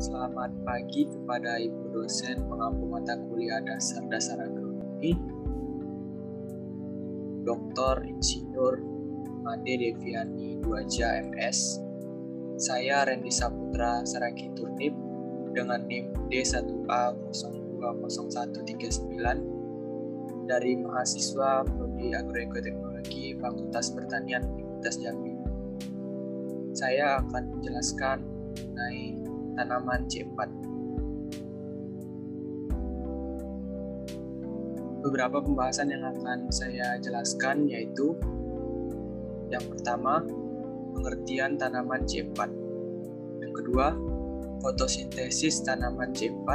Selamat pagi kepada Ibu dosen pengampu mata kuliah dasar agronomi, Dr. Insinyur Made Deviani Duaja MS. Saya Randy Saputra Saragi Turnip dengan NIM D1A020139 dari mahasiswa Prodi Agroekoteknologi Fakultas Pertanian Universitas Jambi. Saya akan menjelaskan mengenai tanaman C4. Beberapa pembahasan yang akan saya jelaskan yaitu yang pertama, pengertian tanaman C4. Yang kedua, fotosintesis tanaman C4.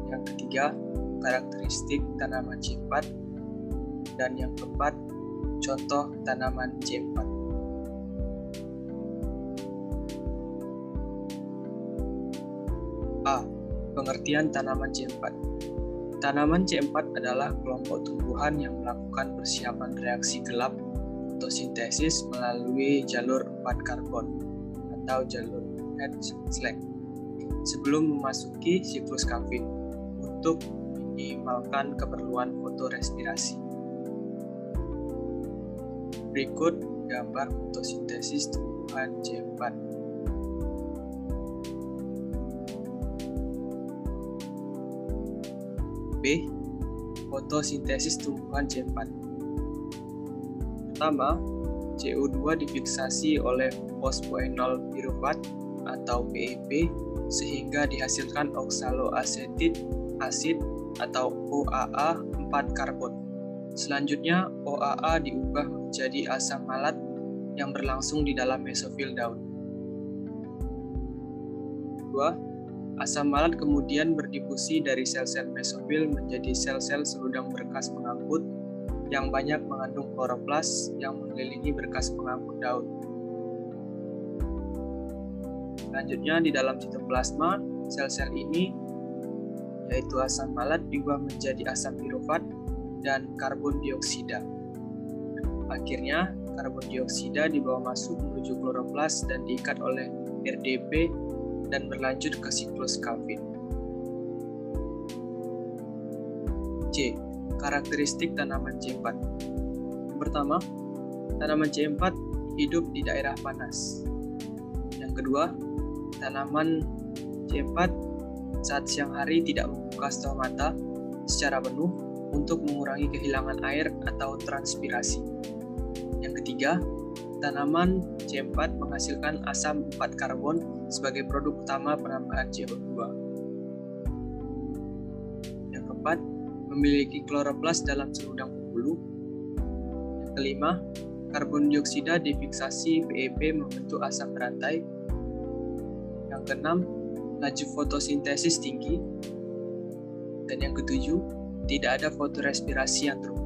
Yang ketiga, karakteristik tanaman C4. Dan yang keempat, contoh tanaman C4. A. Pengertian tanaman C4. Tanaman C4 adalah kelompok tumbuhan yang melakukan persiapan reaksi gelap fotosintesis melalui jalur 4 karbon atau jalur H/slack sebelum memasuki siklus kaving untuk meminimalkan keperluan fotorespirasi. Berikut gambar fotosintesis tumbuhan C4. B. Fotosintesis tumbuhan C4. Pertama, CO2 difiksasi oleh fosfoenol pirufat atau PEP sehingga dihasilkan oksaloasetit asid atau OAA 4 karbon. Selanjutnya, OAA diubah menjadi asam malat yang berlangsung di dalam mesofil daun. 2. Asam malat kemudian berdifusi dari sel-sel mesofil menjadi sel-sel seludang berkas pengangkut yang banyak mengandung kloroplas yang mengelilingi berkas pengangkut daun. Selanjutnya di dalam sitoplasma, sel-sel ini yaitu asam malat diubah menjadi asam pirufat dan karbon dioksida. Akhirnya, karbon dioksida dibawa masuk menuju kloroplas dan diikat oleh RDP dan berlanjut ke siklus kaving. C. Karakteristik tanaman C4. Yang pertama, tanaman C4 hidup di daerah panas. Yang kedua, tanaman C4 saat siang hari tidak membuka stomata secara penuh untuk mengurangi kehilangan air atau transpirasi. Yang ketiga, tanaman C4 menghasilkan asam 4 karbon sebagai produk utama penambahan CO2. Yang keempat, memiliki kloroplas dalam seludang pembuluh. Yang kelima, karbon dioksida difiksasi PEP membentuk asam berantai. Yang keenam, laju fotosintesis tinggi. Dan yang ketujuh, tidak ada fotorespirasi yang terukur.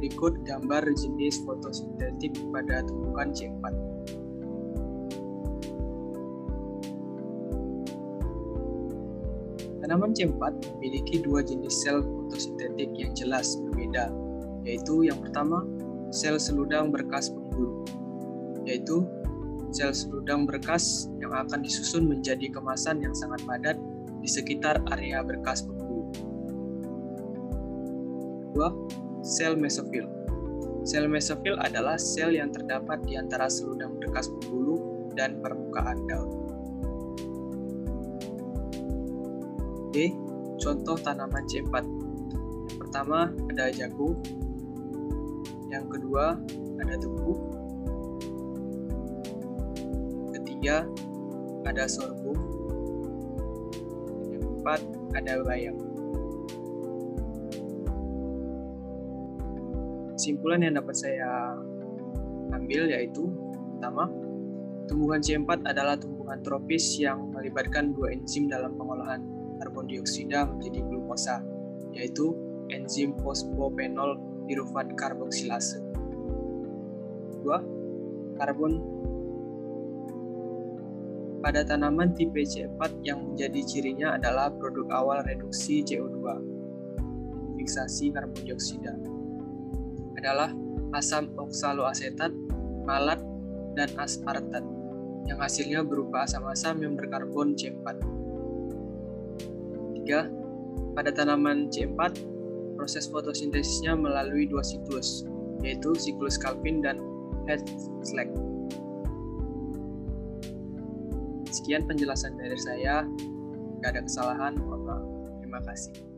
Berikut gambar jenis fotosintetik pada tumbuhan C4. Tanaman C4 memiliki dua jenis sel fotosintetik yang jelas berbeda, yaitu yang pertama, sel seludang berkas pembuluh, yaitu sel seludang berkas yang akan disusun menjadi kemasan yang sangat padat di sekitar area berkas pembuluh. Kedua, sel mesofil. Sel mesofil adalah sel yang terdapat di antara seludang berkas pembuluh dan permukaan daun. D. Contoh tanaman C4. Yang pertama ada jagung. Yang kedua ada tebu. Ketiga ada sorghum. Yang keempat ada bayam. Kesimpulan yang dapat saya ambil yaitu pertama, tumbuhan C4 adalah tumbuhan tropis yang melibatkan dua enzim dalam pengolahan karbon dioksida menjadi glukosa, yaitu enzim fosfopenol pirufat karboksilase. Kedua, karbon pada tanaman tipe C4 yang menjadi cirinya adalah produk awal reduksi CO2, fiksasi karbon dioksida, adalah asam oksaloasetat, malat, dan aspartat, yang hasilnya berupa asam-asam yang berkarbon C4. 3. Pada tanaman C4, proses fotosintesisnya melalui 2 siklus, yaitu siklus Calvin dan Hertzsprung. Sekian penjelasan dari saya. Jika ada kesalahan, mohon maaf. Terima kasih.